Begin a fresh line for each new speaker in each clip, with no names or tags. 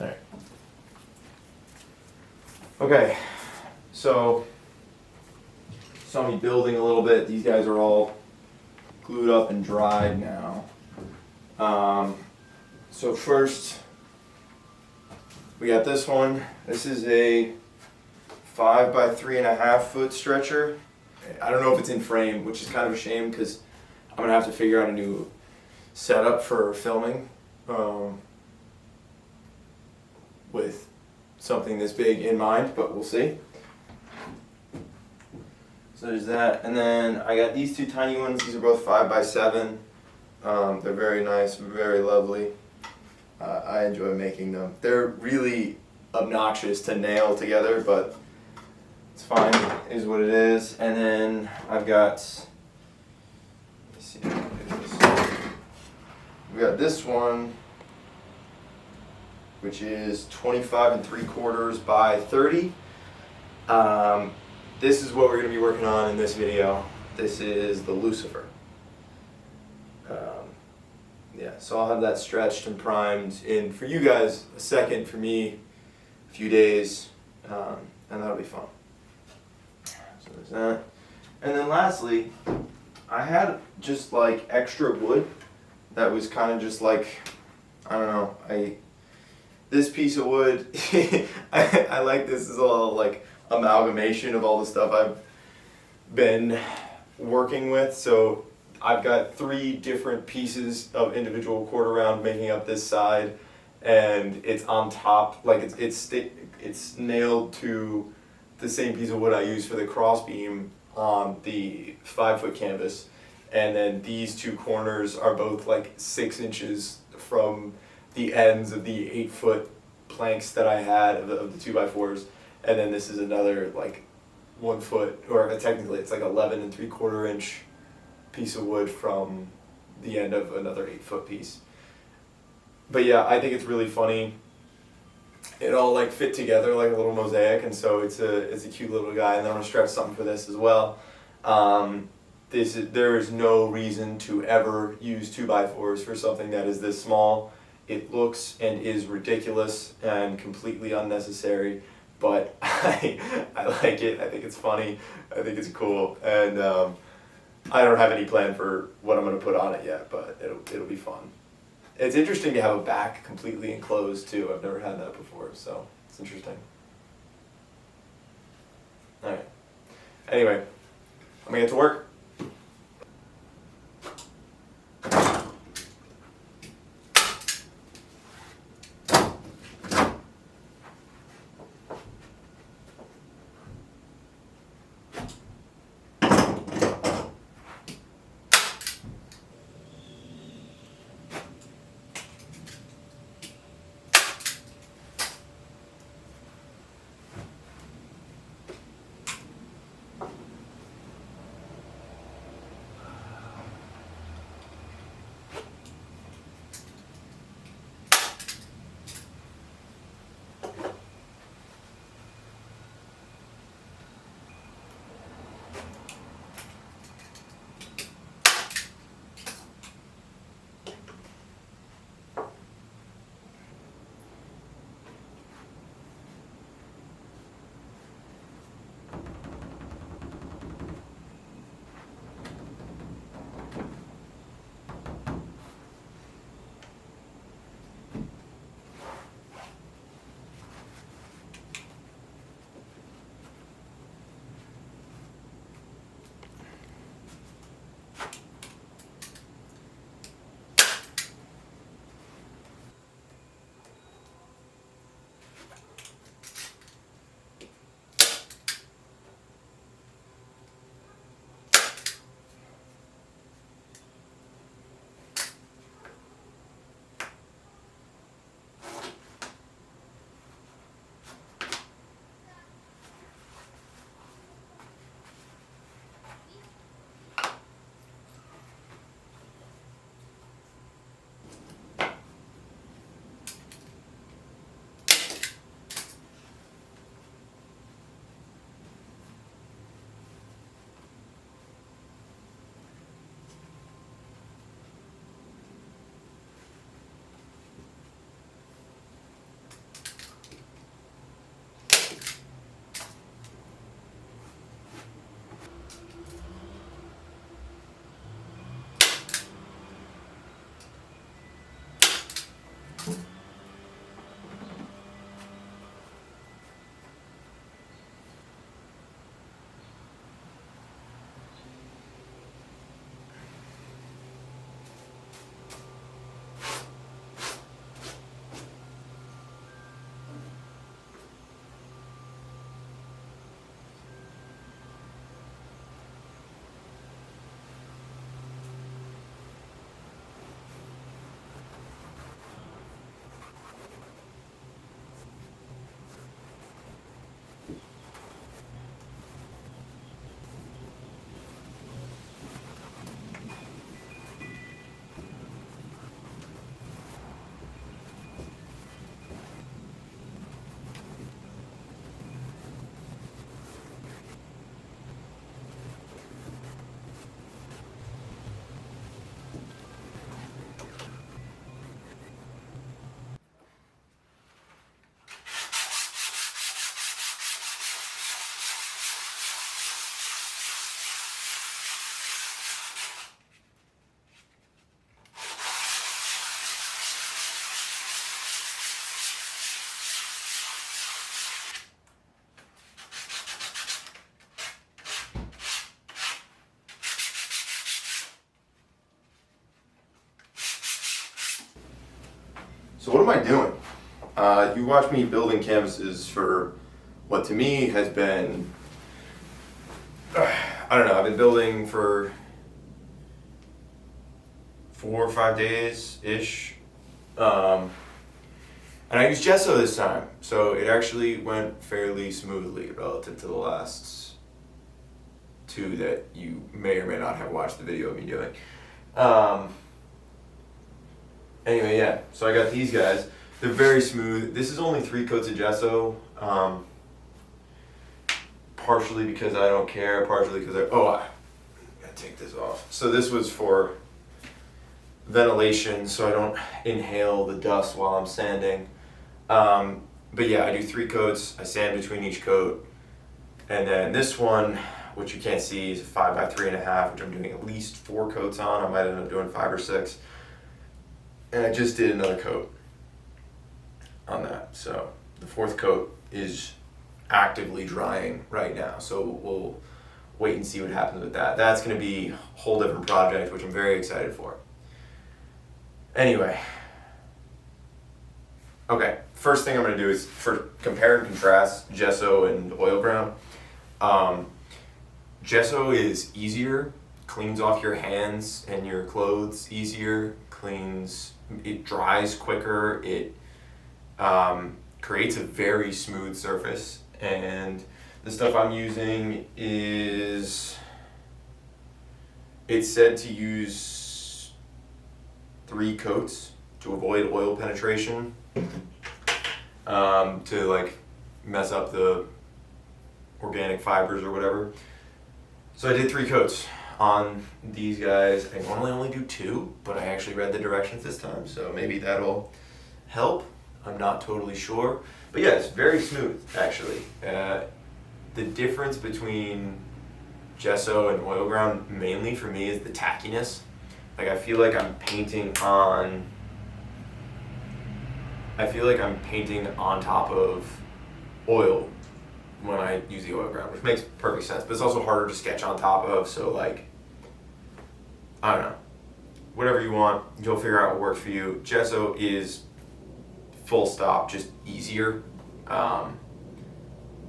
All right. Okay, so saw me building a little bit. These guys are all glued up and dried now. So first, we got this one. This is a 5 by 3.5 foot stretcher. I don't know if it's in frame, which is kind of a shame because I'm gonna have to figure out a new setup for filming with something this big in mind, but we'll see. So there's that, and then I got these two tiny ones. These are both 5 by 7. They're very nice, very lovely. I enjoy making them. They're really obnoxious to nail together, but it's fine, it is what it is. And then I've got, let's see, we got this one, which is 25 3/4 by 30. This is what we're going to be working on in this video. This is the Lucifer. Yeah, so I'll have that stretched and primed in, for you guys, a second, for me, a few days, and that'll be fun. So there's that. And then lastly, I had just like extra wood that was kind of just like, I don't know, this piece of wood, I like this is all like amalgamation of all the stuff I've been working with. So I've got 3 different pieces of individual quarter round making up this side, and it's on top, like it's nailed to the same piece of wood I use for the cross beam on the 5 foot canvas, and then these 2 corners are both like 6 inches from the ends of the 8 foot planks that I had of the 2x4s, and then this is another like 1 foot, or technically it's like 11 3/4 inch piece of wood from the end of another 8 foot piece. But yeah, I think it's really funny. It all like fit together like a little mosaic, and so it's a cute little guy. And then I'm gonna stretch something for this as well. There is no reason to ever use 2x4s for something that is this small. It looks and is ridiculous and completely unnecessary, but I like it. I think it's funny. I think it's cool, and I don't have any plan for what I'm going to put on it yet, but it'll be fun. It's interesting to have a back completely enclosed too. I've never had that before, so it's interesting. All right. Anyway, I'm going to get to work. what am I doing? You watch me building canvases for what to me has been, I don't know, I've been building for 4 or 5 days-ish. And I used gesso this time, so it actually went fairly smoothly relative to the last 2 that you may or may not have watched the video of me doing. Anyway, yeah, so I got these guys. They're very smooth. This is only 3 coats of gesso, partially because I don't care, partially because I gotta take this off. So this was for ventilation, so I don't inhale the dust while I'm sanding. But yeah, I do 3 coats, I sand between each coat, and then this one, which you can't see, is a 5 by 3.5, which I'm doing at least 4 coats on. I might end up doing 5 or 6. And I just did another coat on that. So the 4th coat is actively drying right now. So we'll wait and see what happens with that. That's gonna be a whole different project, which I'm very excited for. Anyway. Okay, first thing I'm gonna do is for compare and contrast gesso and oil ground. Gesso is easier, cleans off your hands and your clothes easier, it dries quicker, it creates a very smooth surface, and the stuff I'm using it's said to use 3 coats to avoid oil penetration, to like mess up the organic fibers or whatever. So I did 3 coats on these guys. I normally only do 2, but I actually read the directions this time, so maybe that'll help. I'm not totally sure. But yeah, it's very smooth, actually. The difference between gesso and oil ground, mainly for me, is the tackiness. Like, I feel like I'm painting on top of oil when I use the oil ground, which makes perfect sense, but it's also harder to sketch on top of, so like, I don't know. Whatever you want, you'll figure out what works for you. Gesso is full stop, just easier, and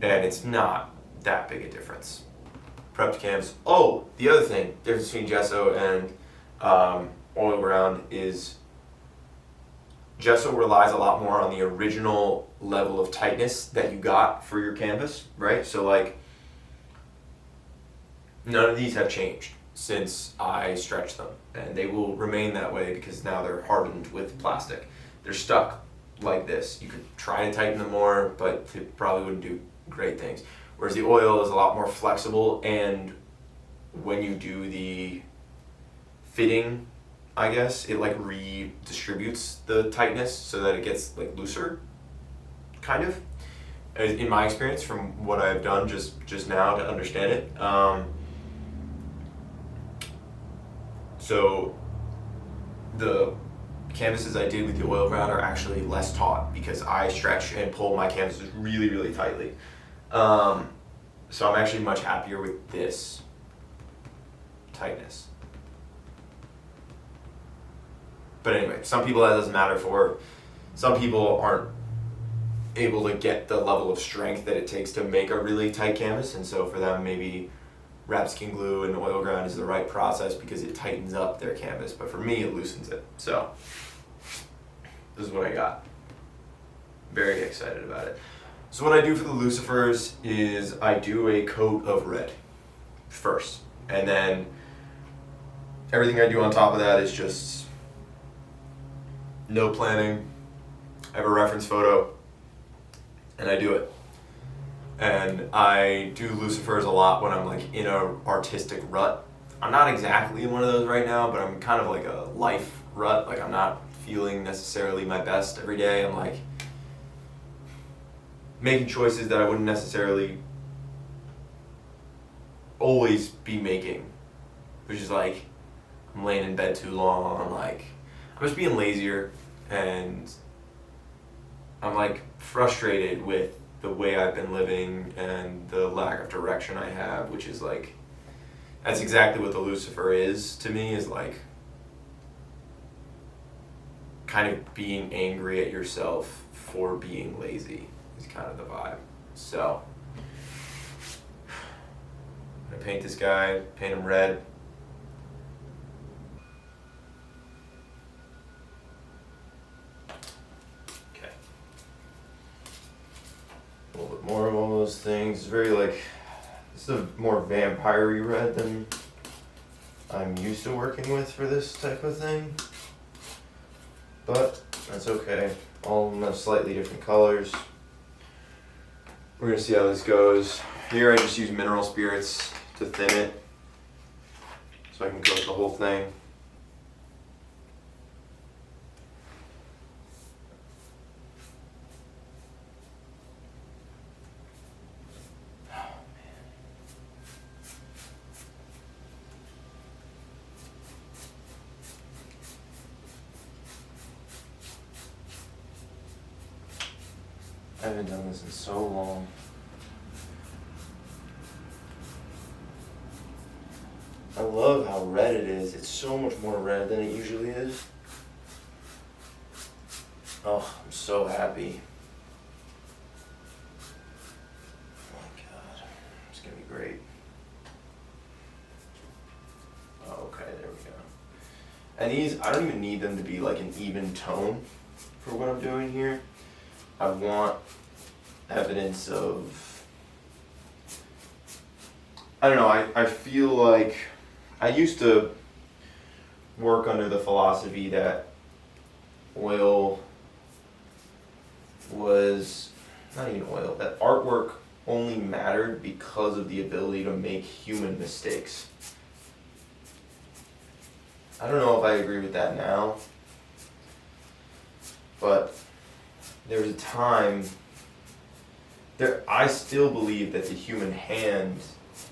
it's not that big a difference. Prepped cams. Oh, the other thing, difference between gesso and oil ground is gesso relies a lot more on the original level of tightness that you got for your canvas, right? So like, none of these have changed since I stretched them, and they will remain that way because now they're hardened with plastic. They're stuck like this. You could try to tighten them more, but it probably wouldn't do great things. Whereas the oil is a lot more flexible, and when you do the fitting, I guess, it like redistributes the tightness so that it gets like looser, kind of, in my experience from what I've done just now to understand it. So the canvases I did with the oil ground are actually less taut because I stretch and pull my canvases really, really tightly. So I'm actually much happier with this tightness. But anyway, some people that doesn't matter for. Some people aren't able to get the level of strength that it takes to make a really tight canvas, and so for them maybe wrap skin glue and oil ground is the right process because it tightens up their canvas, but for me it loosens it. So this is what I got. Very excited about it. So what I do for the Lucifers is I do a coat of red first, and then everything I do on top of that is just no planning. I have a reference photo and I do it. And I do Lucifers a lot when I'm like in a artistic rut. I'm not exactly in one of those right now, but I'm kind of like a life rut. Like, I'm not feeling necessarily my best every day. I'm like making choices that I wouldn't necessarily always be making, which is like I'm laying in bed too long. I'm just being lazier, and I'm like frustrated with the way I've been living and the lack of direction I have, which is like, that's exactly what the Lucifer is to me, is like kind of being angry at yourself for being lazy is kind of the vibe. So I'm gonna paint this guy, paint him red. Okay. A little bit more of all those things. It's very like, this is a more vampire-y red than I'm used to working with for this type of thing. But that's okay. All of them have slightly different colors. We're gonna see how this goes. Here I just use mineral spirits to thin it, so I can coat the whole thing. I haven't done this in so long. I love how red it is. It's so much more red than it usually is. Oh, I'm so happy. Oh my God, it's gonna be great. Oh, okay, there we go. And these, I don't even need them to be like an even tone for what I'm doing here. I want evidence of, I don't know, I feel like I used to work under the philosophy that oil was, not even oil, that artwork only mattered because of the ability to make human mistakes. I don't know if I agree with that now, but there was a time, I still believe that the human hand,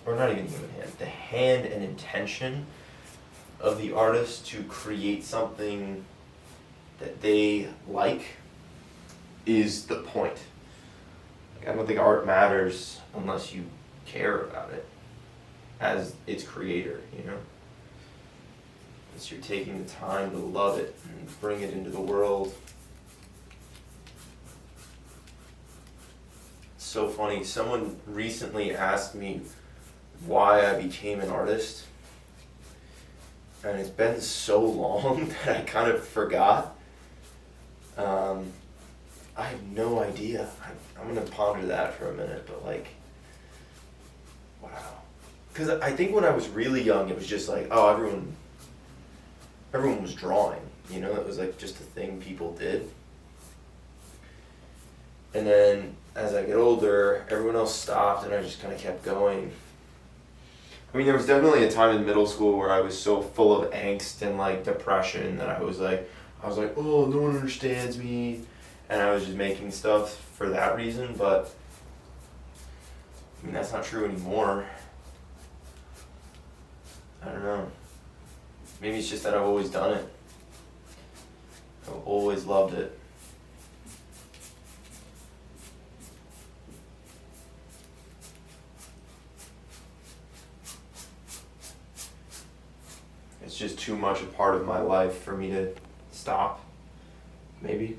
or not even human hand, the hand and intention of the artist to create something that they like is the point. Like, I don't think art matters unless you care about it as its creator, you know? Unless you're taking the time to love it and bring it into the world. It's so funny, someone recently asked me why I became an artist, and it's been so long that I kind of forgot. I have no idea. I'm gonna ponder that for a minute, but like, wow. Because I think when I was really young, it was just like, oh, everyone was drawing, you know, it was like just a thing people did. And then as I get older, everyone else stopped and I just kind of kept going. I mean, there was definitely a time in middle school where I was so full of angst and like depression that I was like, oh, no one understands me. And I was just making stuff for that reason, but I mean, that's not true anymore. I don't know. Maybe it's just that I've always done it. I've always loved it. It's just too much a part of my life for me to stop. Maybe.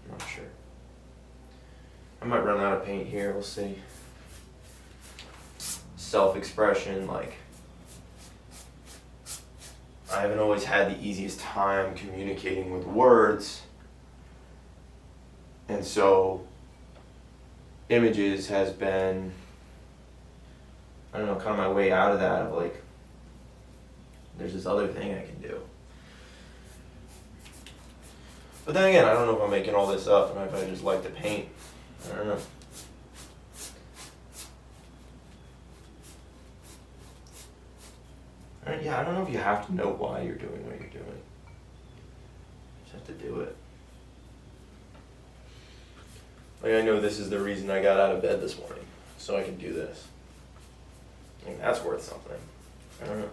I'm not sure. I might run out of paint here, we'll see. Self-expression, like, I haven't always had the easiest time communicating with words. And so, images has been, I don't know, kind of my way out of that, of like, there's this other thing I can do. But then again, I don't know if I'm making all this up and if I just like to paint. I don't know. Yeah, I don't know if you have to know why you're doing what you're doing. You just have to do it. Like, I know this is the reason I got out of bed this morning, so I can do this. I think that's worth something. I don't know.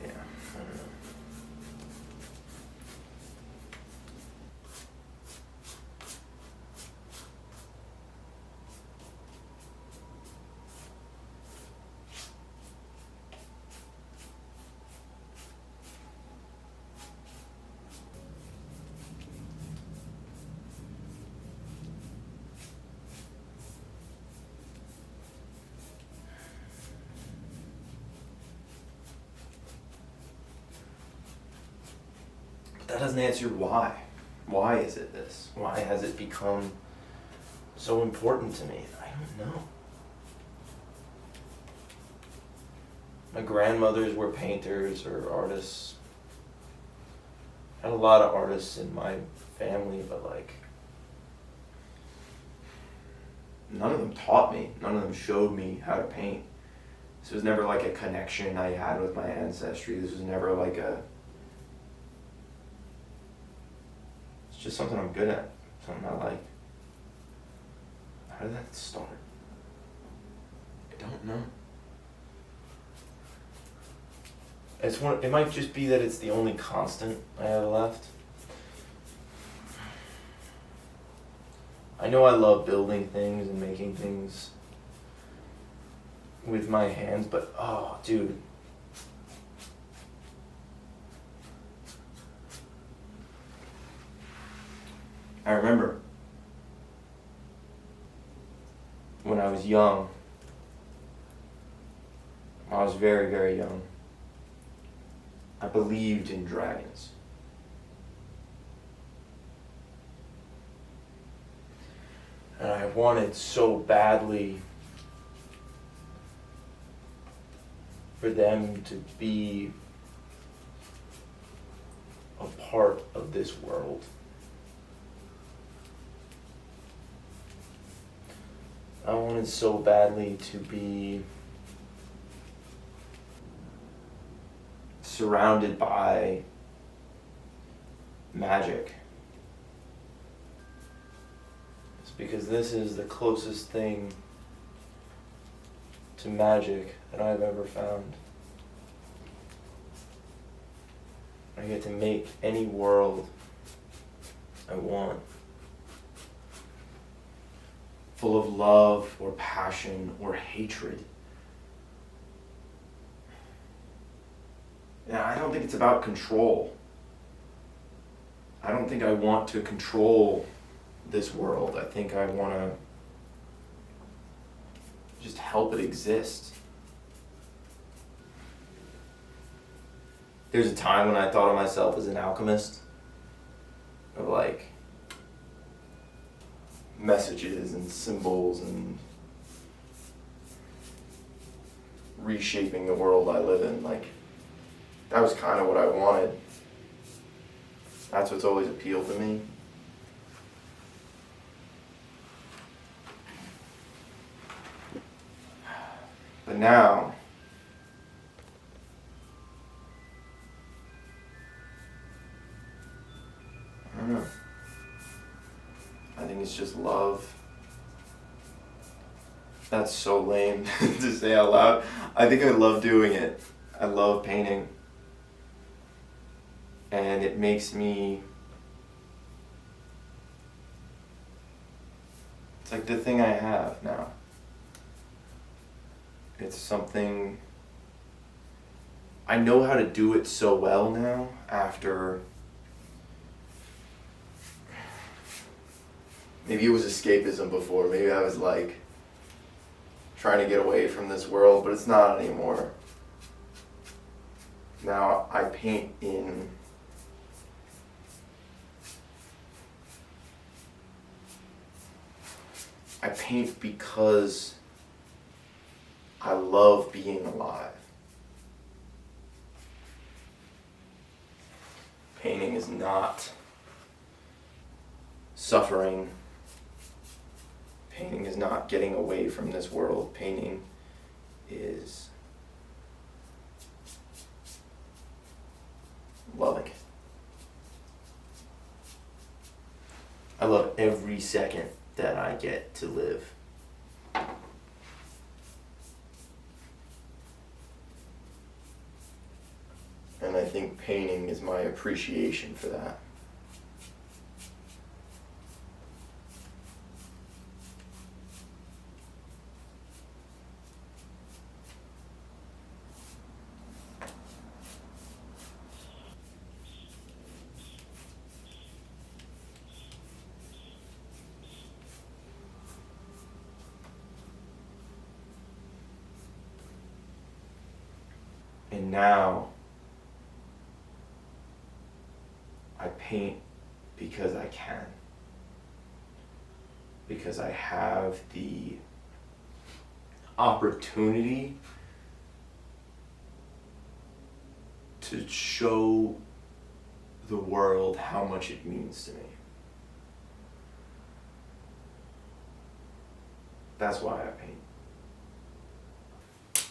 Yeah, I don't know. that doesn't answer why. Why is it this? Why has it become so important to me? I don't know. My grandmothers were painters or artists. I had a lot of artists in my family, but like, none of them taught me. None of them showed me how to paint. This was never like a connection I had with my ancestry. This was never like it's just something I'm good at, something I like. How did that start? I don't know. It might just be that it's the only constant I have left. I know I love building things and making things with my hands, but oh, dude. I remember when I was young, I was very, very young, I believed in dragons. And I wanted so badly for them to be a part of this world. I wanted so badly to be surrounded by magic. It's because this is the closest thing to magic that I've ever found. I get to make any world I want, full of love or passion or hatred. And I don't think it's about control. I don't think I want to control this world. I think I want to just help it exist. There's a time when I thought of myself as an alchemist, of like messages and symbols and reshaping the world I live in. Like, that was kind of what I wanted. That's what's always appealed to me. But now, I don't know. I think it's just love. That's so lame to say out loud. I think I love doing it. I love painting. And it makes me... It's like the thing I have now. It's something... I know how to do it so well now after... Maybe it was escapism before. Maybe I was like trying to get away from this world, but it's not anymore. Now I paint in because I love being alive. Painting is not suffering. Painting is not getting away from this world. Painting is loving. I love every second that I get to live. And I think painting is my appreciation for that. And now, I paint because I can. Because I have the opportunity to show the world how much it means to me. That's why I paint.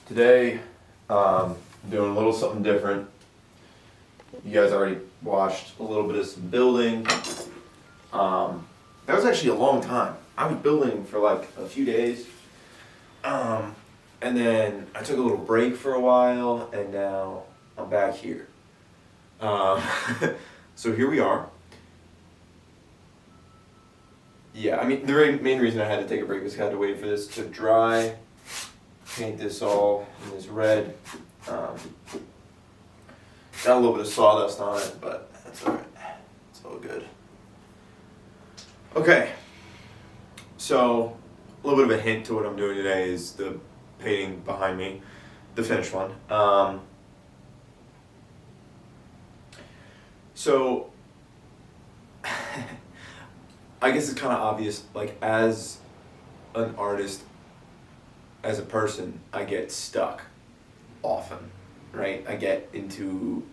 Today, I'm doing a little something different. You guys already watched a little bit of some building. That was actually a long time. I was building for like a few days. And then I took a little break for a while, and now I'm back here. So here we are. Yeah, I mean, the main reason I had to take a break was I had to wait for this to dry. Paint this all in this red. Got a little bit of sawdust on it, but that's alright. It's all good. Okay, so a little bit of a hint to what I'm doing today is the painting behind me, the finished one. So I guess it's kind of obvious, like as an artist, as a person, I get stuck often, right? I get into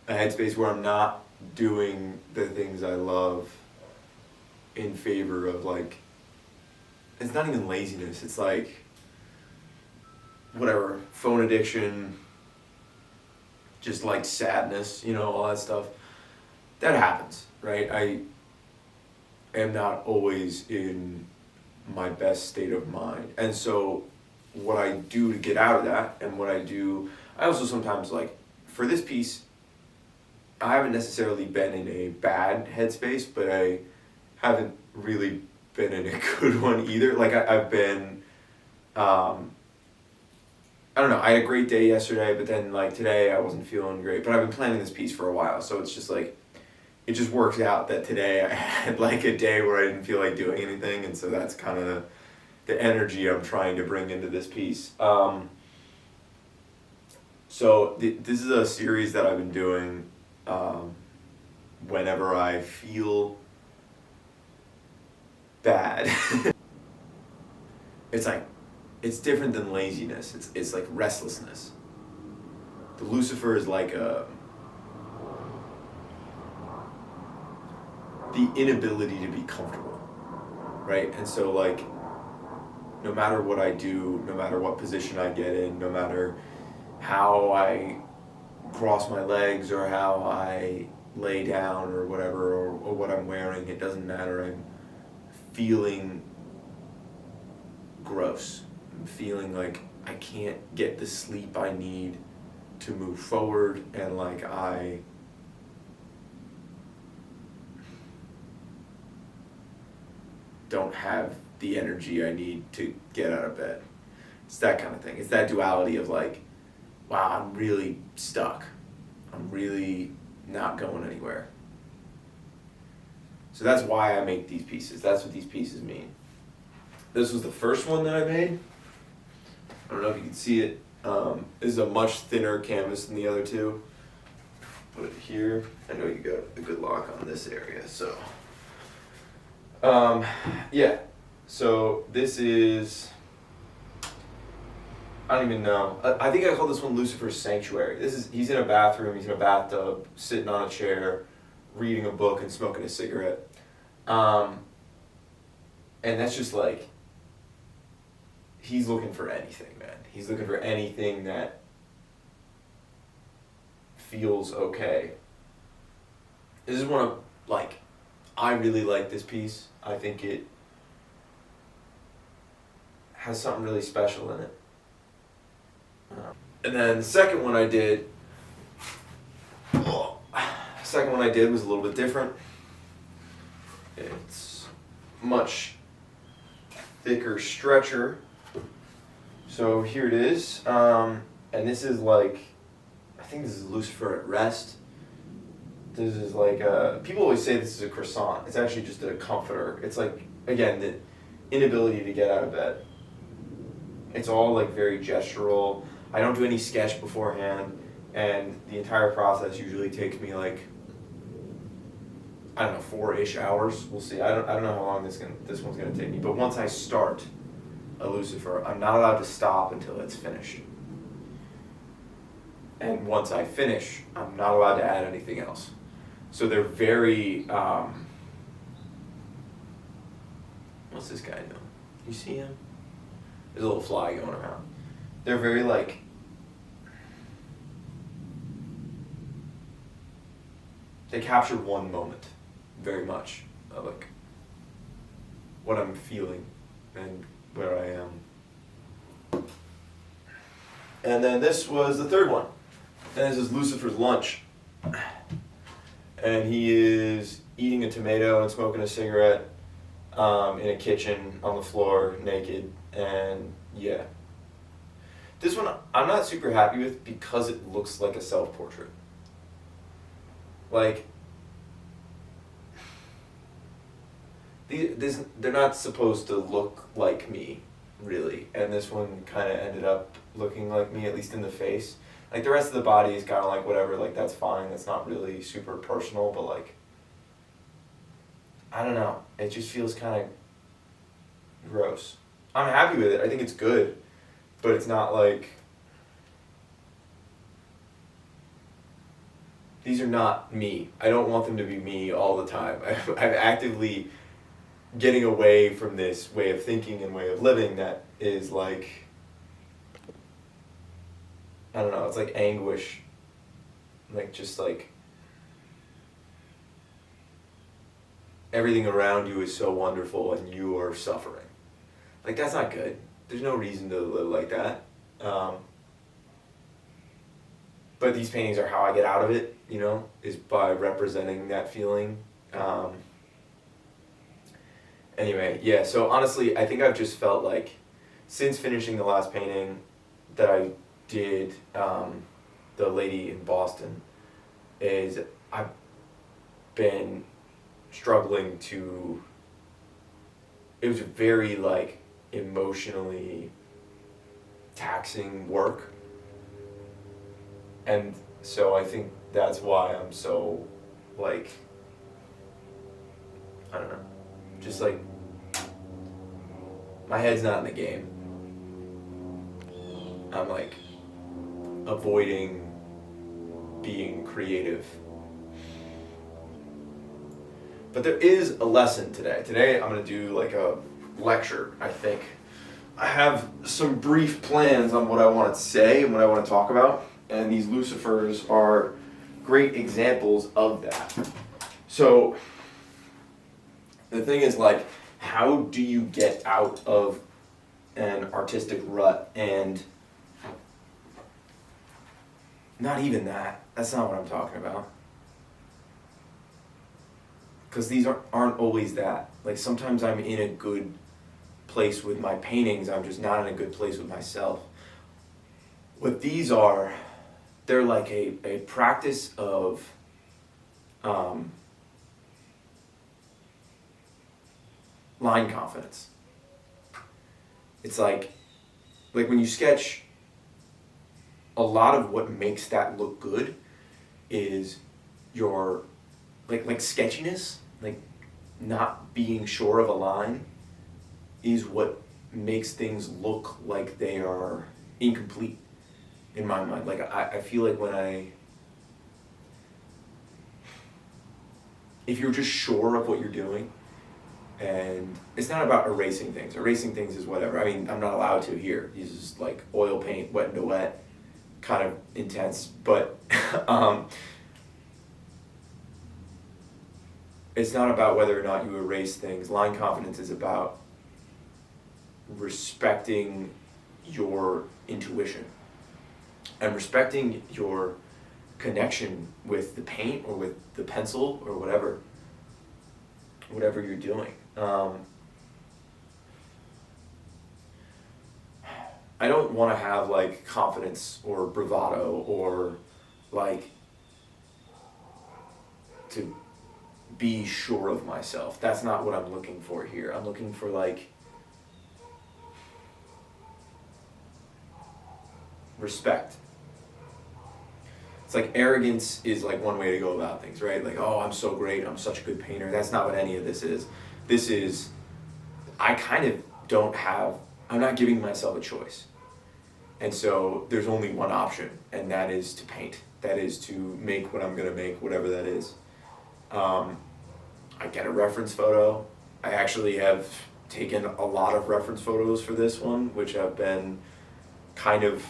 a headspace where I'm not doing the things I love in favor of, like, it's not even laziness, it's like, whatever, phone addiction, just like sadness, you know, all that stuff. That happens, right? I am not always in my best state of mind. And so what I do to get out of that, and what I do, I also sometimes, like, for this piece, I haven't necessarily been in a bad headspace, but I haven't really been in a good one either. Like, I've been, I don't know, I had a great day yesterday, but then, like, today I wasn't feeling great. But I've been planning this piece for a while, so it's just like, it just works out that today I had like a day where I didn't feel like doing anything, and so that's kind of the energy I'm trying to bring into this piece. So this is a series that I've been doing whenever I feel bad. It's like, it's different than laziness. It's like restlessness. The Lucifer is like the inability to be comfortable, right? And so, like, no matter what I do, no matter what position I get in, no matter how I cross my legs or how I lay down or whatever, or what I'm wearing, it doesn't matter. I'm feeling gross. I'm feeling like I can't get the sleep I need to move forward, and like I don't have the energy I need to get out of bed. It's that kind of thing. It's that duality of like, wow, I'm really stuck. I'm really not going anywhere. So that's why I make these pieces. That's what these pieces mean. This was the first one that I made. I don't know if you can see it. This is a much thinner canvas than the other two. Put it here. I know you got a good lock on this area, so. Yeah, so this is, I don't even know. I think I call this one Lucifer's Sanctuary. He's in a bathroom, he's in a bathtub, sitting on a chair, reading a book and smoking a cigarette. And that's just like, he's looking for anything, man. He's looking for anything that feels okay. This is one of, like, I really like this piece. I think it has something really special in it. And then the second one I did was a little bit different. It's much thicker stretcher. So here it is. And this is like, I think this is Lucifer at rest. This is like people always say this is a croissant. It's actually just a comforter. It's like, again, the inability to get out of bed. It's all like very gestural. I don't do any sketch beforehand, and the entire process usually takes me like I don't know, 4-ish hours. We'll see. I don't know how long this one's gonna take me. But once I start a Lucifer, I'm not allowed to stop until it's finished. And once I finish, I'm not allowed to add anything else. So they're very, what's this guy doing? You see him? There's a little fly going around. They're very like, they capture one moment very much of like what I'm feeling and where I am. And then this was the third one. And this is Lucifer's lunch. And he is eating a tomato and smoking a cigarette in a kitchen on the floor, naked. And yeah. This one I'm not super happy with because it looks like a self-portrait. Like, they're not supposed to look like me, really. And this one kind of ended up looking like me, at least in the face. Like, the rest of the body is kind of like, whatever, like, that's fine. That's not really super personal, but, like, I don't know. It just feels kind of gross. I'm happy with it. I think it's good. But it's not like... These are not me. I don't want them to be me all the time. I'm actively getting away from this way of thinking and way of living that is like... I don't know, it's like anguish. Like, just like... everything around you is so wonderful and you are suffering. Like, that's not good. There's no reason to live like that. But these paintings are how I get out of it, you know, is by representing that feeling. Anyway, yeah, so honestly, I think I've just felt like, since finishing the last painting that I did, the lady in Boston, is I've been struggling to, it was very like emotionally taxing work. And so I think that's why I'm so, like, I don't know, just like, my head's not in the game. I'm like, avoiding being creative. But there is a lesson today. Today I'm going to do like a lecture, I think. I have some brief plans on what I want to say and what I want to talk about. And these Lucifers are great examples of that. So the thing is, like, how do you get out of an artistic rut? And not even that. That's not what I'm talking about. Because these aren't always that. Like, sometimes I'm in a good place with my paintings. I'm just not in a good place with myself. What these are, they're like a practice of line confidence. It's like when you sketch, a lot of what makes that look good is your like sketchiness, like not being sure of a line is what makes things look like they are incomplete in my mind. Like I feel like if you're just sure of what you're doing, and it's not about erasing things. Erasing things is whatever. I mean, I'm not allowed to here. This is like oil paint, wet into wet, kind of intense, but it's not about whether or not you erase things. Line confidence is about respecting your intuition and respecting your connection with the paint or with the pencil or whatever you're doing. I don't want to have like confidence or bravado or like to be sure of myself. That's not what I'm looking for here. I'm looking for like respect.
It's like arrogance is like one way to go about things, right? Like, oh, I'm so great, I'm such a good painter. That's not what any of this is. This is, I kind of don't have, I'm not giving myself a choice. And so there's only one option, and that is to paint. That is to make what I'm gonna make, whatever that is. I get a reference photo. I actually have taken a lot of reference photos for this one, which have been kind of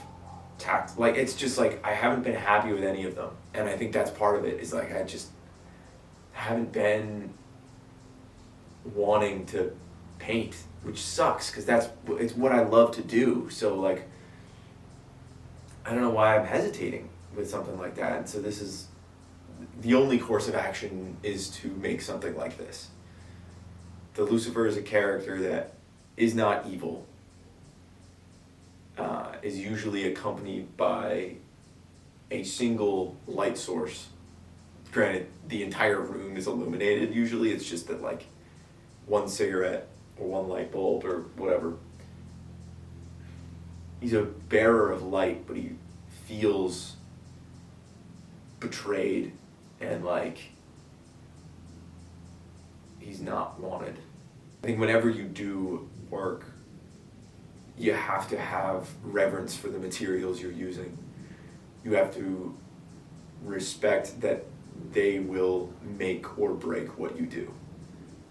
like, it's just like, I haven't been happy with any of them. And I think that's part of it, is like, I just haven't been wanting to paint, which sucks, because it's what I love to do. So like, I don't know why I'm hesitating with something like that. And so this is, the only course of action is to make something like this. The Lucifer is a character that is not evil, is usually accompanied by a single light source. Granted, the entire room is illuminated. Usually it's just that like one cigarette or one light bulb or whatever. He's a bearer of light, but he feels betrayed and like he's not wanted. I think whenever you do work, you have to have reverence for the materials you're using. You have to respect that they will make or break what you do.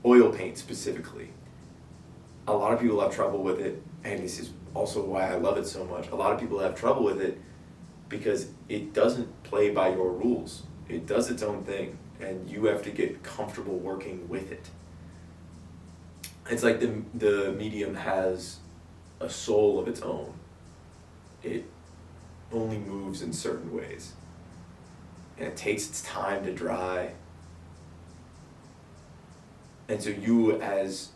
Oil paint specifically. A lot of people have trouble with it, and this is also why I love it so much. A lot of people have trouble with it because it doesn't play by your rules. It does its own thing, and you have to get comfortable working with it. It's like the medium has a soul of its own. It only moves in certain ways, and it takes its time to dry. And so you, as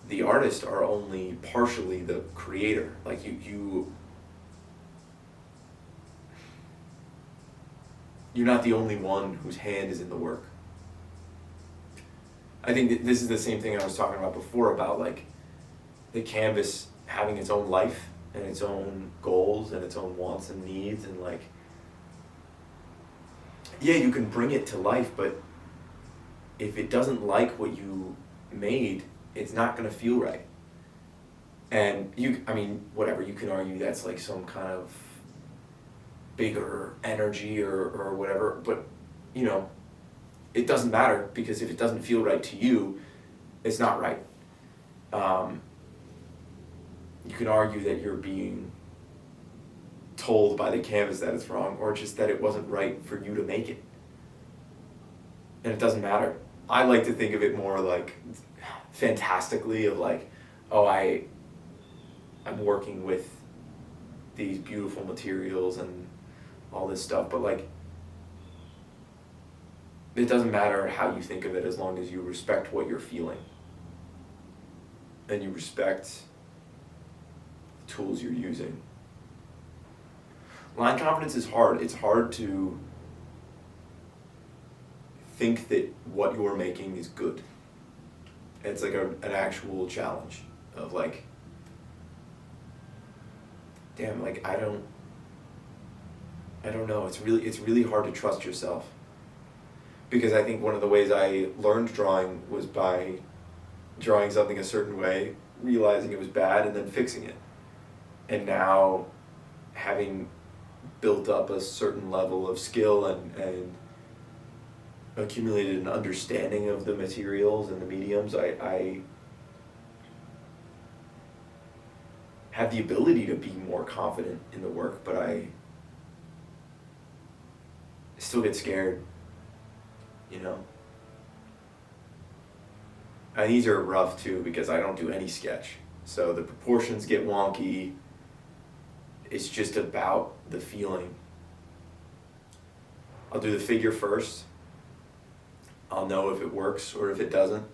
the artist, are only partially the creator. Like you're not the only one whose hand is in the work. I think that this is the same thing I was talking about before, about like the canvas having its own life and its own goals and its own wants and needs, and like, yeah, you can bring it to life, but if it doesn't like what you made, it's not gonna feel right. And whatever, you can argue that's like some kind of bigger energy or whatever, but it doesn't matter, because if it doesn't feel right to you, it's not right. You can argue that you're being told by the canvas that it's wrong, or just that it wasn't right for you to make it. And it doesn't matter. I like to think of it more like fantastically, of like, oh, I'm working with these beautiful materials and all this stuff, but like, it doesn't matter how you think of it, as long as you respect what you're feeling and you respect the tools you're using. Line confidence is hard. It's hard to think that what you're making is good. It's like an actual challenge of like, damn, like I don't know. It's really hard to trust yourself. Because I think one of the ways I learned drawing was by drawing something a certain way, realizing it was bad, and then fixing it. And now, having built up a certain level of skill and accumulated an understanding of the materials and the mediums, I have the ability to be more confident in the work, but I still get scared. And these are rough too, because I don't do any sketch. So the proportions get wonky. It's just about the feeling. I'll do the figure first. I'll know if it works or if it doesn't.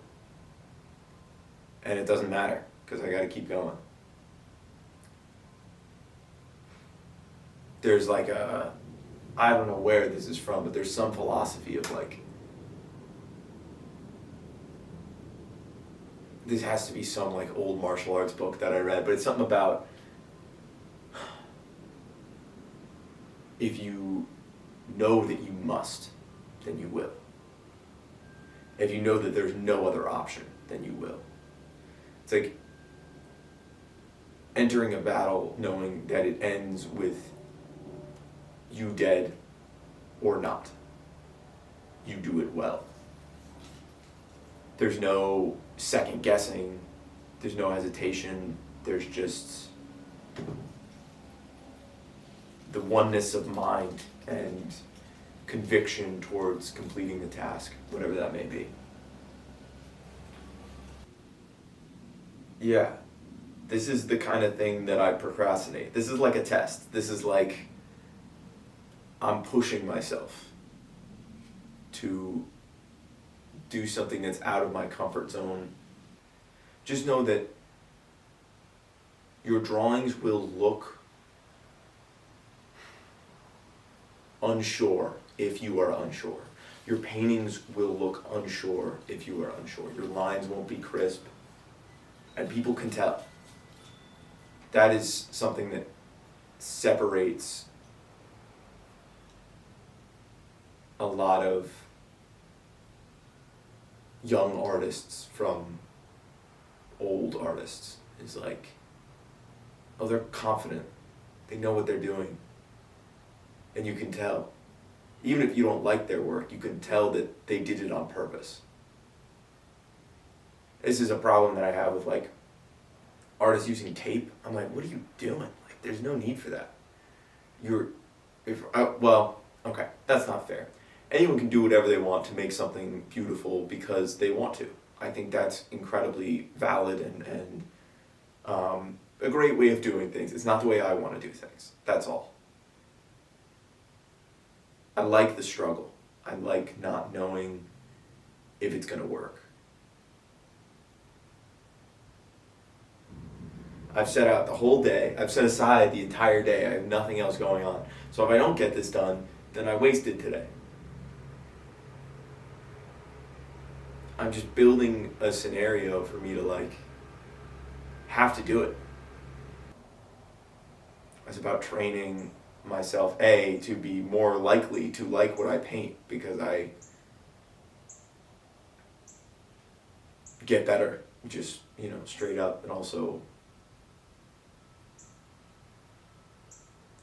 And it doesn't matter, because I gotta keep going. There's like I don't know where this is from, but there's some philosophy of like, this has to be some like old martial arts book that I read, but it's something about if you know that you must, then you will. If you know that there's no other option, then you will. It's like entering a battle knowing that it ends with you dead or not. You do it well. There's no second guessing, there's no hesitation, there's just the oneness of mind and conviction towards completing the task, whatever that may be. Yeah, this is the kind of thing that I procrastinate. This is like a test. This is like I'm pushing myself to do something that's out of my comfort zone. Just know that your drawings will look unsure if you are unsure. Your paintings will look unsure if you are unsure. Your lines won't be crisp, and people can tell. That is something that separates a lot of young artists from old artists. Is like, oh, they're confident, they know what they're doing, and you can tell. Even if you don't like their work, you can tell that they did it on purpose. This is a problem that I have with like artists using tape. I'm like, what are you doing? Like, there's no need for that. Okay, that's not fair. Anyone can do whatever they want to make something beautiful because they want to. I think that's incredibly valid and a great way of doing things. It's not the way I want to do things. That's all. I like the struggle. I like not knowing if it's going to work. I've set out the whole day. I've set aside the entire day. I have nothing else going on. So if I don't get this done, then I wasted today. I'm just building a scenario for me to like have to do it. It's about training myself, to be more likely to like what I paint, because I get better, just, straight up, and also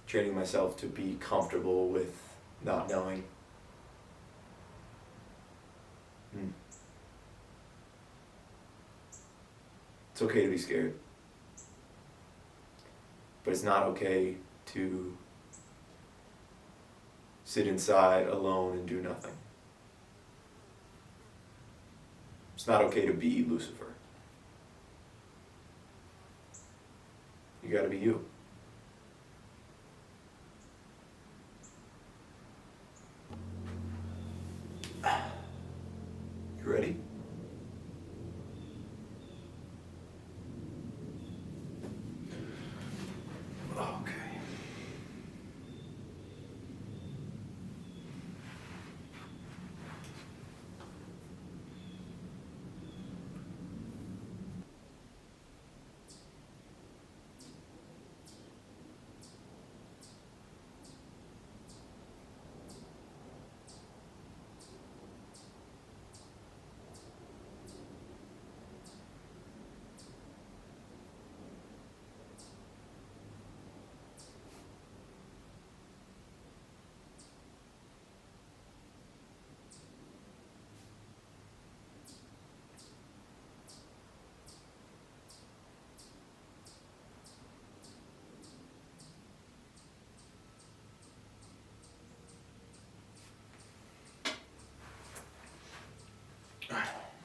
training myself to be comfortable with not knowing. It's okay to be scared, but it's not okay to sit inside alone and do nothing. It's not okay to be Lucifer. You gotta be you. You ready? Okay.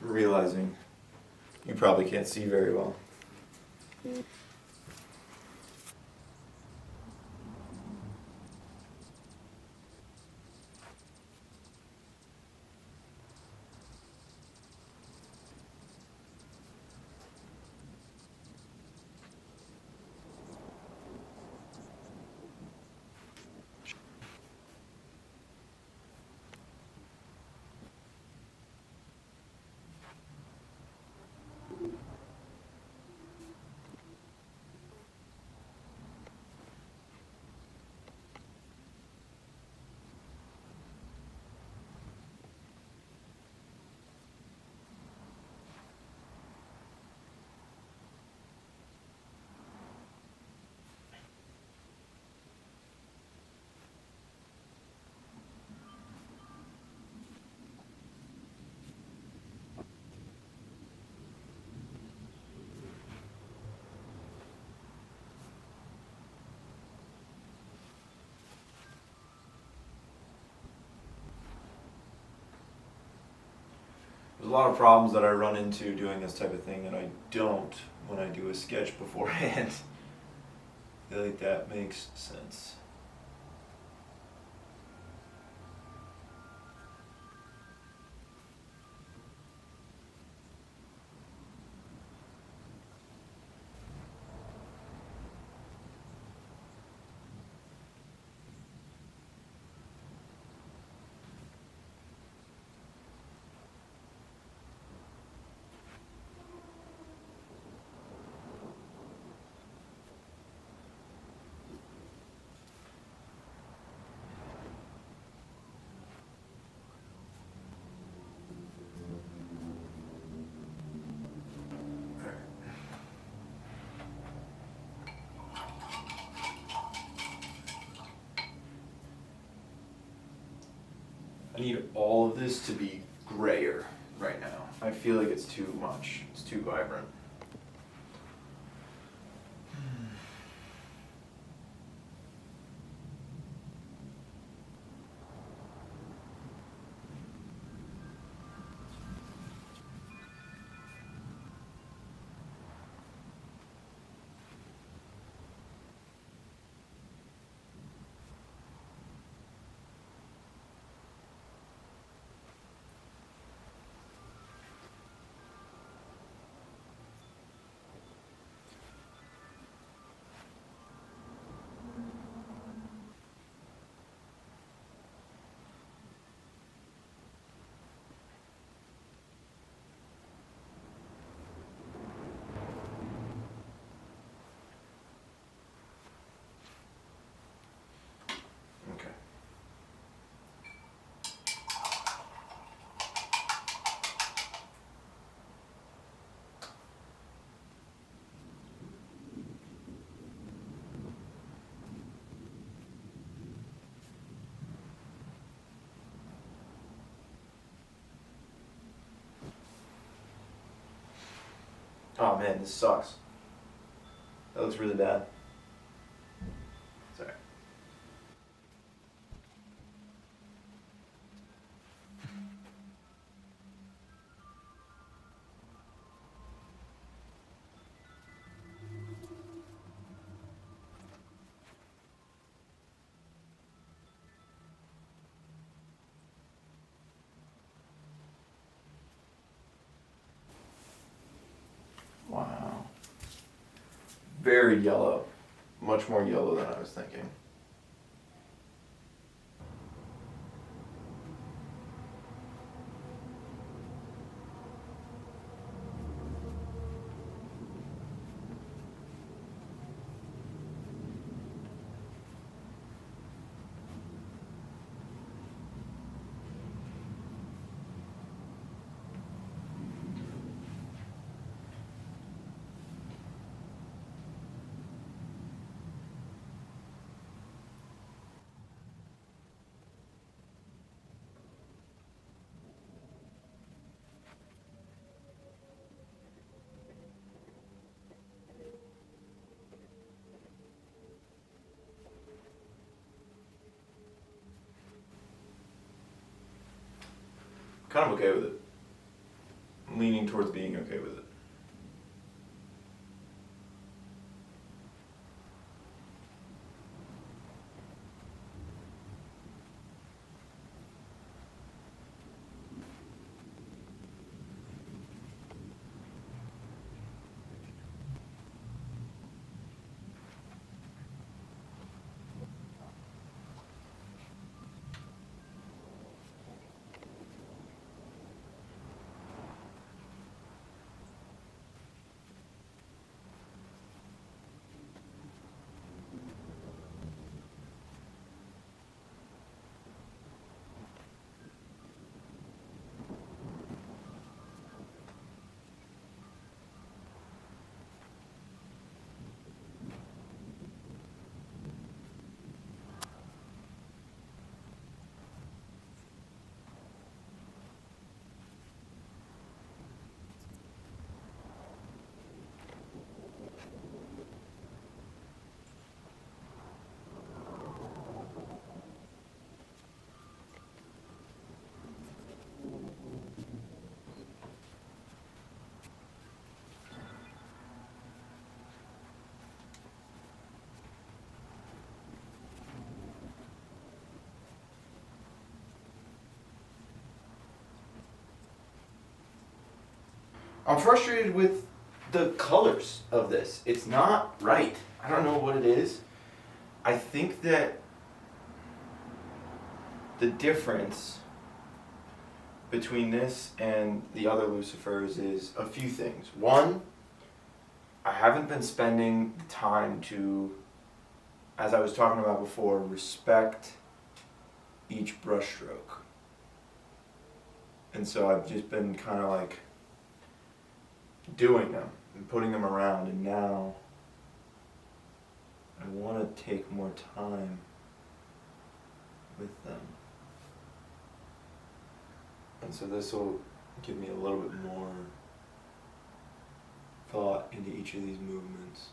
Realizing you probably can't see very well.
lot of problems that I run into doing this type of thing that I don't when I do a sketch beforehand. I feel like that makes sense. I need all of this to be grayer right now. I feel like it's too much. It's too vibrant. Okay. Oh man, this sucks. That looks really bad. Sorry. Wow. Very yellow. Much more yellow than I was thinking. Kind of okay with it. I'm leaning towards being okay with it. I'm frustrated with the colors of this. It's not right. I don't know what it is. I think that the difference between this and the other Lucifers is a few things. One, I haven't been spending the time to, as I was talking about before, respect each brushstroke. And so I've just been kind of like doing them and putting them around, and now I want to take more time with them. And so this will give me a little bit more thought into each of these movements.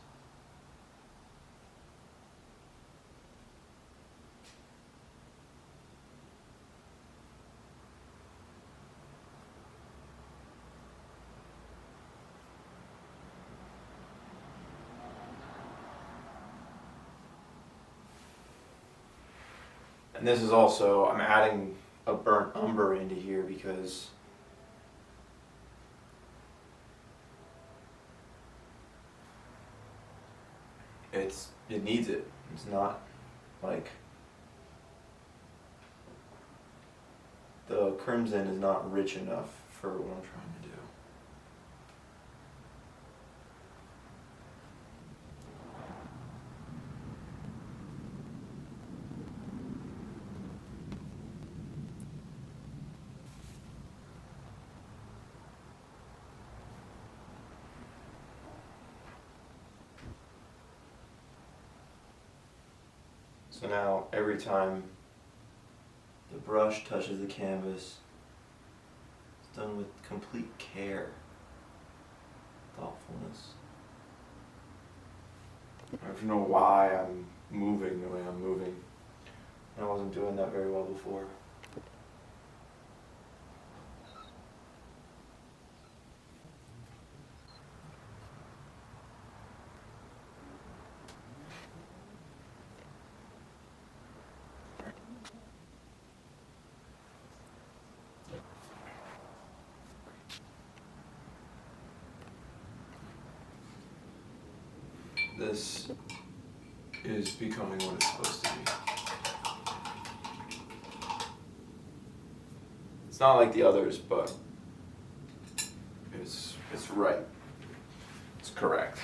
And this is also, I'm adding a burnt umber into here because it needs it. It's not like the crimson is not rich enough for what I'm trying to do. So now every time the brush touches the canvas, it's done with complete care, thoughtfulness. I don't know why I'm moving the way I'm moving. I wasn't doing that very well before. This is becoming what it's supposed to be. It's not like the others, but it's right. It's correct.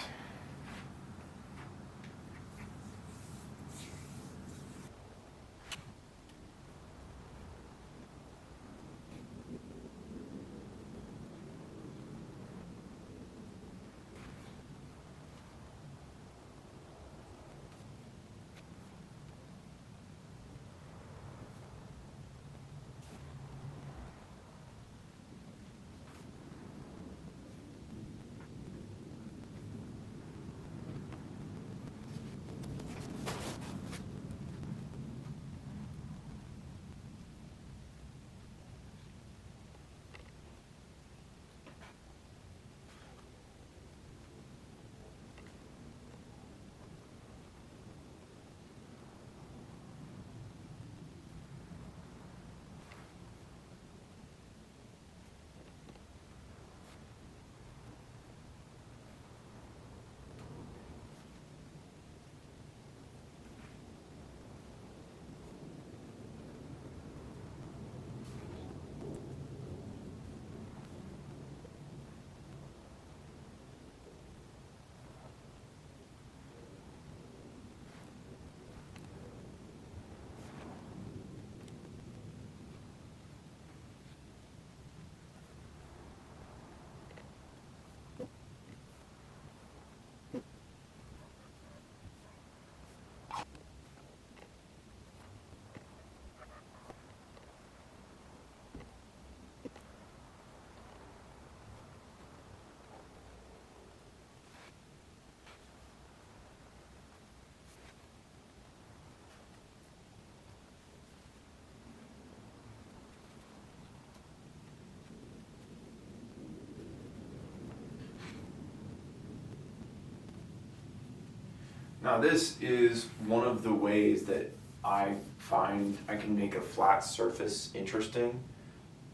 Now this is one of the ways that I find I can make a flat surface interesting,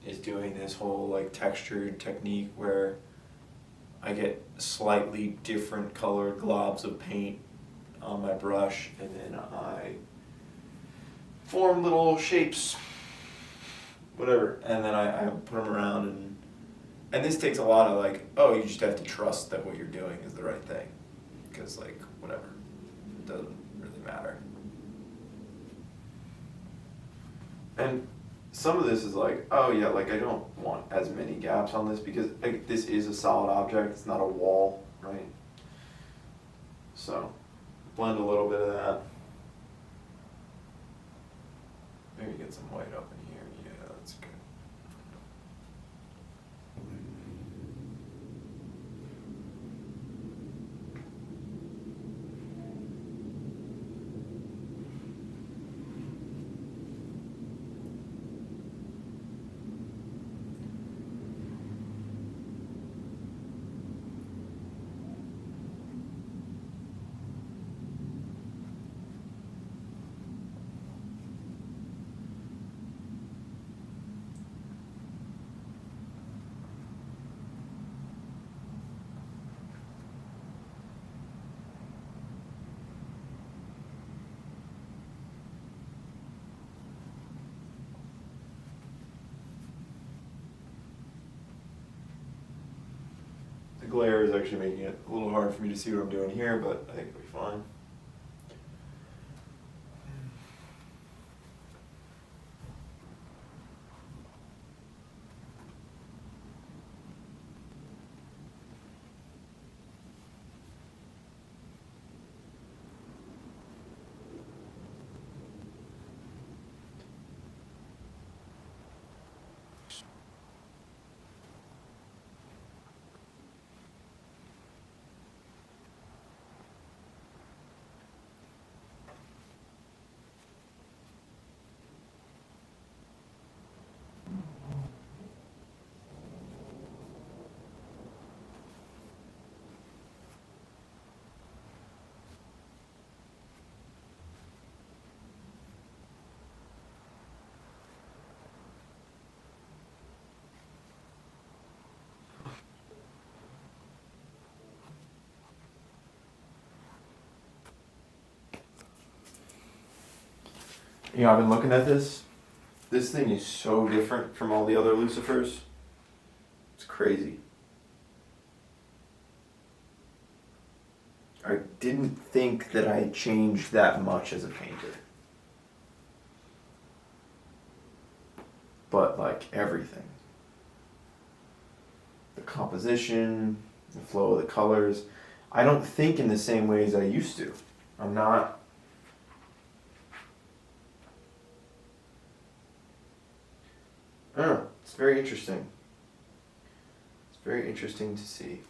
is doing this whole like textured technique where I get slightly different colored globs of paint on my brush, and then I form little shapes, whatever, and then I put them around, and this takes a lot of like, oh, you just have to trust that what you're doing is the right thing, because like, whatever, it doesn't really matter. And some of this is like, oh yeah, like I don't want as many gaps on this because like, this is a solid object, it's not a wall, right? So, blend a little bit of that. Maybe get some white up in here, yeah, that's good. The glare is actually making it a little hard for me to see what I'm doing here, but I think it'll be fine. You know, I've been looking at this. This thing is so different from all the other Lucifers. It's crazy. I didn't think that I changed that much as a painter. But like everything. The composition, the flow of the colors. I don't think in the same way as I used to. I'm not. I don't know. It's very interesting. It's very interesting to see.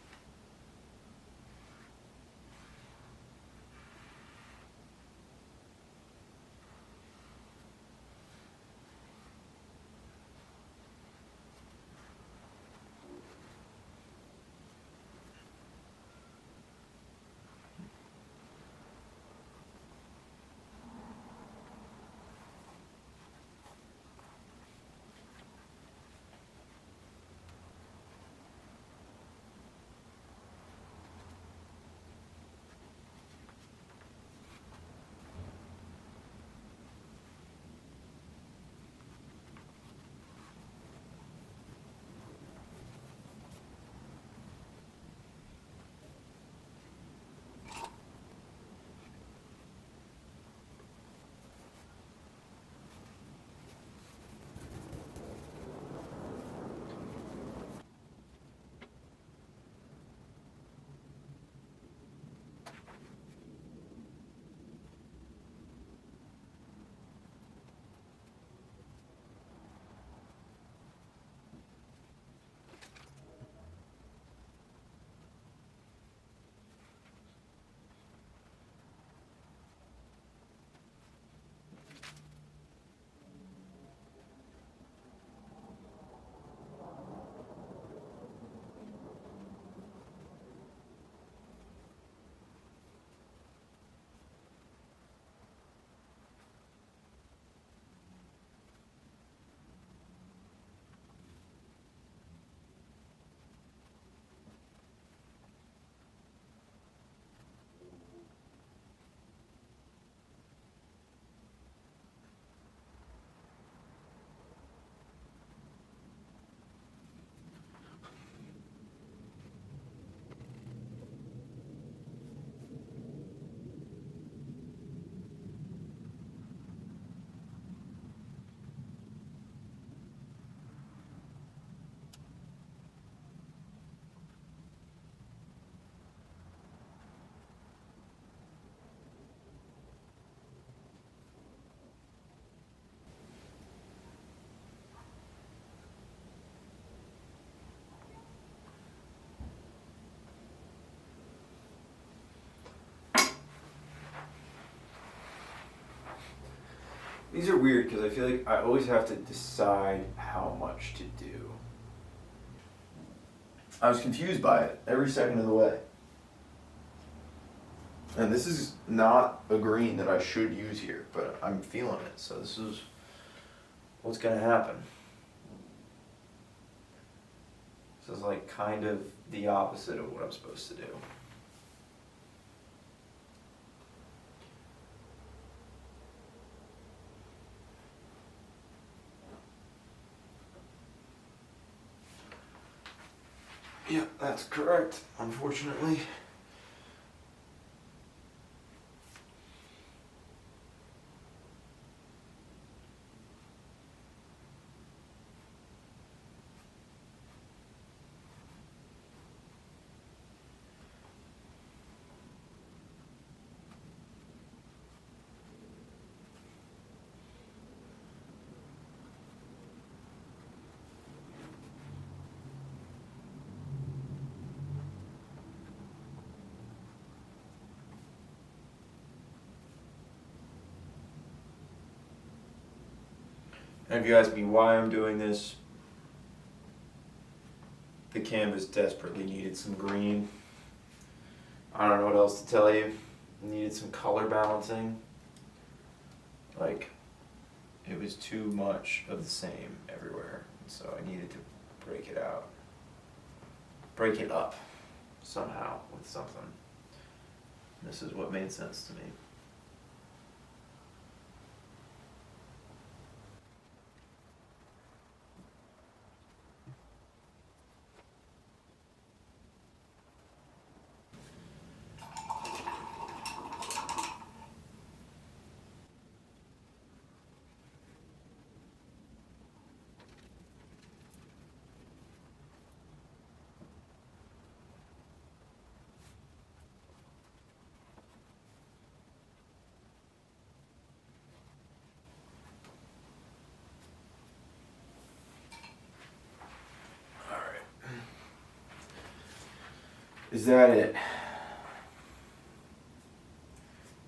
These are weird because I feel like I always have to decide how much to do.
I was confused by it every second of the way. And this is not a green that I should use here, but I'm feeling it, so this is what's gonna happen.
This is like kind of the opposite of what I'm supposed to do.
Yeah, that's correct, unfortunately.
And if you ask me why I'm doing this, the canvas desperately needed some green. I don't know what else to tell you. It needed some color balancing. Like, it was too much of the same everywhere. So I needed to break it out. Break it up somehow with something. This is what made sense to me. Is that it?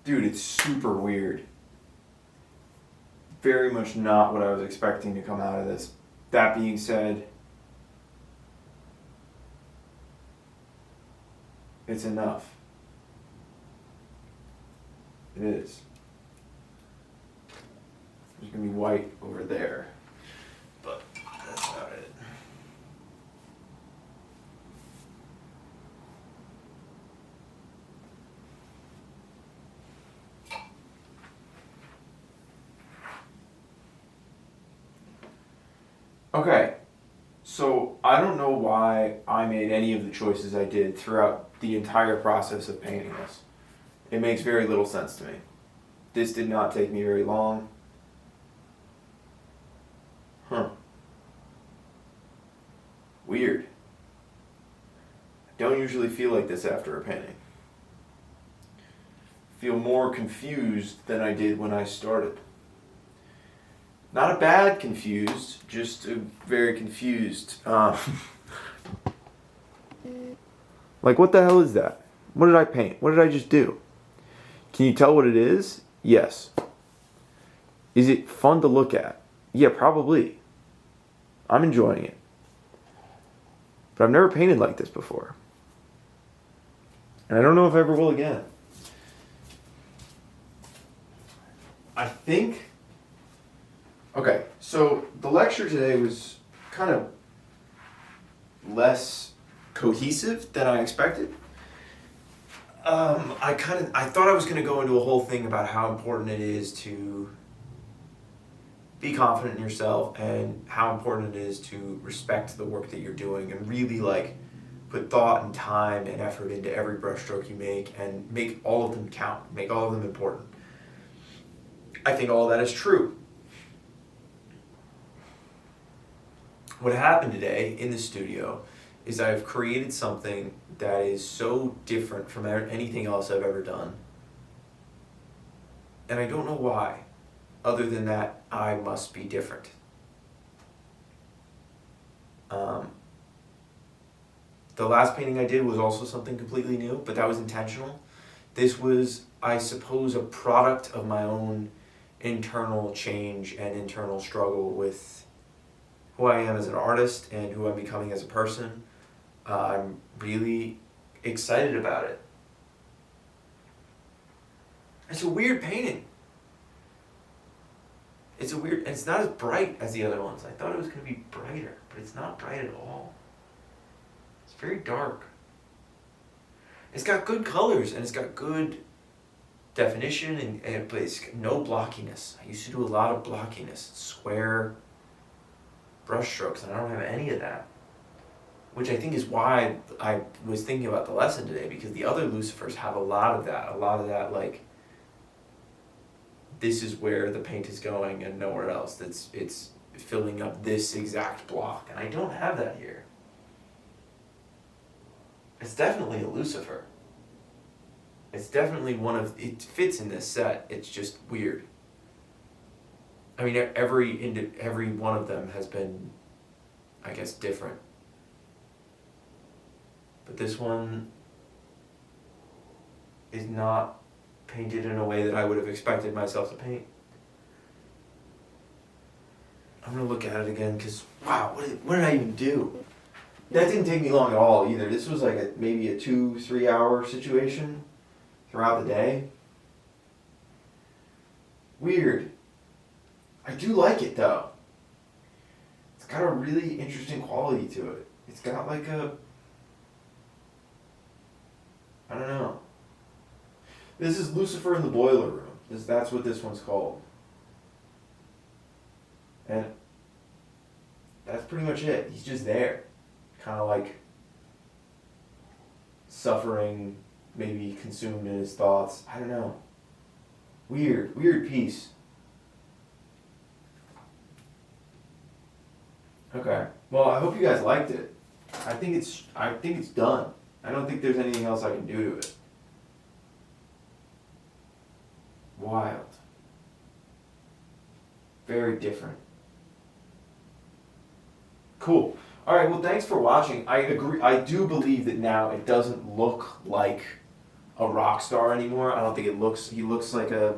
Dude, it's super weird. Very much not what I was expecting to come out of this. That being said, it's enough. It is. There's gonna be white over there, but that's about it. Okay, so I don't know why I made any of the choices I did throughout the entire process of painting this. It makes very little sense to me. This did not take me very long. Weird. I don't usually feel like this after a painting. I feel more confused than I did when I started. Not a bad confused, just a very confused. Like, what the hell is that? What did I paint? What did I just do? Can you tell what it is? Yes. Is it fun to look at? Yeah, probably. I'm enjoying it. But I've never painted like this before. And I don't know if I ever will again. I think... Okay, so the lecture today was kind of less cohesive than I expected. I thought I was going to go into a whole thing about how important it is to be confident in yourself and how important it is to respect the work that you're doing and really like put thought and time and effort into every brushstroke you make and make all of them count, make all of them important. I think all of that is true. What happened today in the studio is I've created something that is so different from anything else I've ever done. And I don't know why, other than that I must be different. The last painting I did was also something completely new, but that was intentional. This was, I suppose, a product of my own internal change and internal struggle with who I am as an artist and who I'm becoming as a person. I'm really excited about it. It's a weird painting. It's not as bright as the other ones. I thought it was going to be brighter, but it's not bright at all. It's very dark. It's got good colors and it's got good definition but it's no blockiness. I used to do a lot of blockiness, square brush strokes, and I don't have any of that. Which I think is why I was thinking about the lesson today, because the other Lucifers have a lot of that like, this is where the paint is going and nowhere else. It's filling up this exact block, and I don't have that here. It's definitely a Lucifer. It's definitely it fits in this set. It's just weird. I mean, every one of them has been, I guess, different. But this one is not painted in a way that I would have expected myself to paint. I'm gonna look at it again because, wow, what did I even do? That didn't take me long at all either. This was like maybe a 2-3 hour situation throughout the day. Weird. I do like it though. It's got a really interesting quality to it. It's got like I don't know. This is Lucifer in the Boiler Room. That's what this one's called. And that's pretty much it. He's just there. Kind of like suffering, maybe consumed in his thoughts. I don't know. Weird piece. Okay. Well, I hope you guys liked it. I think it's done. I don't think there's anything else I can do to it. Wild. Very different. Cool. Alright, well, thanks for watching. I agree. I do believe that now it doesn't look like a rock star anymore. I don't think he looks like a...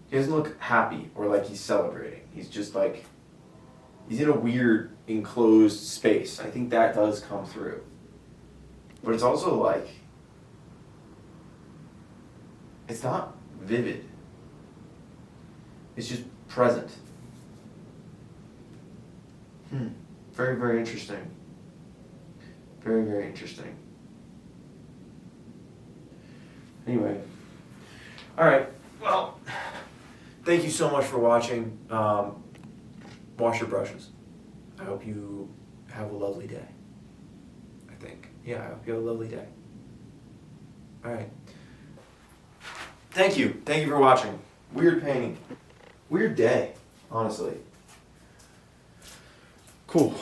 He doesn't look happy or like he's celebrating. He's just like, he's in a weird enclosed space. I think that does come through. But it's also like, it's not vivid. It's just present. Very, very interesting. Very, very interesting. Anyway. Alright, well, thank you so much for watching. Wash your brushes. I hope you have a lovely day. I think. Yeah, I hope you have a lovely day. Alright. Thank you. Thank you for watching. Weird painting. Weird day, honestly. Cool.